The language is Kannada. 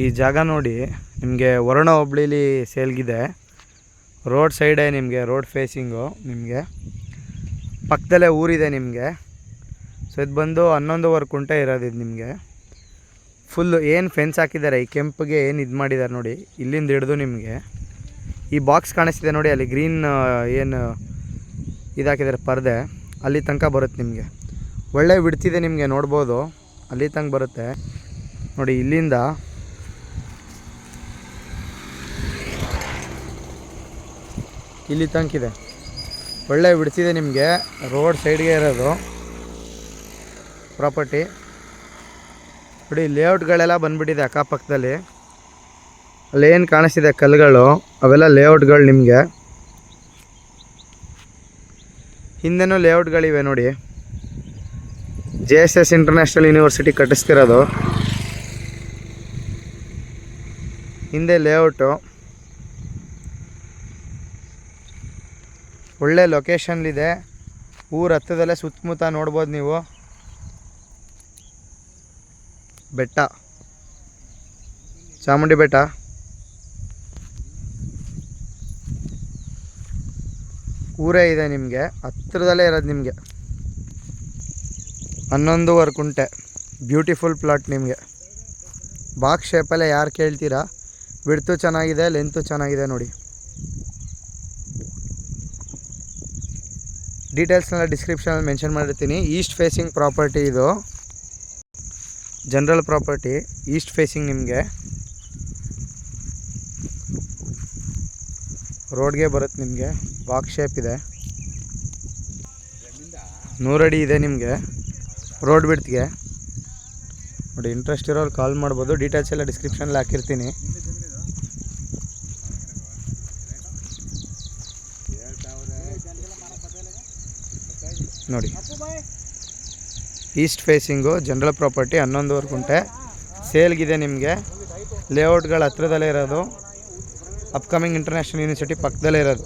ಈ ಜಾಗ ನೋಡಿ ನಿಮಗೆ ವರುಣ ಹೋಬಳಿಲಿ ಸೇಲ್ಗಿದೆ. ರೋಡ್ ಸೈಡೇ ನಿಮಗೆ, ರೋಡ್ ಫೇಸಿಂಗು ನಿಮಗೆ ಪಕ್ಕದಲ್ಲೇ ಊರಿದೆ ನಿಮಗೆ. ಸೊ ಇದು ಬಂದು 11 ಕುಂಟೆ ಇರೋದು. ಇದು ನಿಮಗೆ ಫುಲ್ಲು ಏನು ಫೆನ್ಸ್ ಹಾಕಿದ್ದಾರೆ, ಈ ಕೆಂಪಿಗೆ ಏನು ಇದು ಮಾಡಿದ್ದಾರೆ ನೋಡಿ. ಇಲ್ಲಿಂದ ಹಿಡಿದು ನಿಮಗೆ ಈ ಬಾಕ್ಸ್ ಕಾಣಿಸ್ತಿದೆ ನೋಡಿ, ಅಲ್ಲಿ ಗ್ರೀನ್ ಏನು ಇದಾಕಿದ್ದಾರೆ ಪರದೆ, ಅಲ್ಲಿ ತನಕ ಬರುತ್ತೆ ನಿಮಗೆ. ಒಳ್ಳೆ ಬಿಡ್ತಿದೆ ನಿಮಗೆ, ನೋಡ್ಬೋದು ಅಲ್ಲಿ ತನಕ ಬರುತ್ತೆ ನೋಡಿ. ಇಲ್ಲಿಂದ ಇಲ್ಲಿ ತನಕ ಇದೆ, ಒಳ್ಳೆ ಬಿಡ್ತಿದೆ ನಿಮಗೆ. ರೋಡ್ ಸೈಡ್ಗೆ ಇರೋದು ಪ್ರಾಪರ್ಟಿ ನೋಡಿ. ಲೇಔಟ್ಗಳೆಲ್ಲ ಬಂದುಬಿಟ್ಟಿದೆ ಅಕ್ಕಪಕ್ಕದಲ್ಲಿ. ಅಲ್ಲೇನು ಕಾಣಿಸ್ತಿದೆ ಕಲ್ಲುಗಳು, ಅವೆಲ್ಲ ಲೇಔಟ್ಗಳು ನಿಮಗೆ. ಹಿಂದೆನೂ ಲೇಔಟ್ಗಳಿವೆ ನೋಡಿ. JSS ಇಂಟರ್ನ್ಯಾಷನಲ್ ಯೂನಿವರ್ಸಿಟಿ ಕಟ್ಟಿಸ್ತಿರೋದು ಹಿಂದೆ ಲೇಔಟು. ಒಳ್ಳೆ ಲೊಕೇಶನ್ಲಿದೆ, ಊರ ಹತ್ತದಲ್ಲೇ ಸುತ್ತಮುತ್ತ ನೋಡ್ಬೋದು ನೀವು. ಬೆಟ್ಟ, ಚಾಮುಂಡಿ ಬೆಟ್ಟ, ಊರೇ ಇದೆ ನಿಮಗೆ, ಹತ್ತಿರದಲ್ಲೇ ಇರೋದು ನಿಮಗೆ. 11 ಕುಂಟೆ, ಬ್ಯೂಟಿಫುಲ್ ಪ್ಲಾಟ್ ನಿಮಗೆ. ಬಾಕ್ಸ್ ಶೇಪಲ್ಲೇ ಯಾರು ಕೇಳ್ತೀರಾ. ವಿಡ್ತು ಚೆನ್ನಾಗಿದೆ, ಲೆಂತು ಚೆನ್ನಾಗಿದೆ ನೋಡಿ. ಡೀಟೇಲ್ಸ್ನೆಲ್ಲ ಡಿಸ್ಕ್ರಿಪ್ಷನಲ್ಲಿ ಮೆನ್ಷನ್ ಮಾಡಿರ್ತೀನಿ. ಈಸ್ಟ್ ಫೇಸಿಂಗ್ ಪ್ರಾಪರ್ಟಿ ಇದು, ಜನರಲ್ ಪ್ರಾಪರ್ಟಿ, ಈಸ್ಟ್ ಫೇಸಿಂಗ್ ನಿಮಗೆ. ರೋಡ್ಗೆ ಬರುತ್ತೆ ನಿಮಗೆ, ಬಾಕ್ಸ್ ಶೇಪ್ ಇದೆ, 100 ಅಡಿ ಇದೆ ನಿಮಗೆ ರೋಡ್ ಬಿಡ್ತಿಗೆ ನೋಡಿ. ಇಂಟ್ರೆಸ್ಟ್ ಇರೋರು ಕಾಲ್ ಮಾಡ್ಬೋದು. ಡೀಟೇಲ್ಸ್ ಎಲ್ಲ ಡಿಸ್ಕ್ರಿಪ್ಷನಲ್ಲಿ ಹಾಕಿರ್ತೀನಿ ನೋಡಿ. ಈಸ್ಟ್ ಫೇಸಿಂಗು ಜನರಲ್ ಪ್ರಾಪರ್ಟಿ, 11 ಕುಂಟೆ ಸೇಲ್ಗಿದೆ ನಿಮಗೆ. ಲೇಔಟ್ಗಳ ಹತ್ರದಲ್ಲೇ ಇರೋದು, ಅಪ್ಕಮಿಂಗ್ ಇಂಟರ್ನ್ಯಾಷನಲ್ ಯೂನಿವರ್ಸಿಟಿ ಪಕ್ಕದಲ್ಲೇ ಇರೋದು.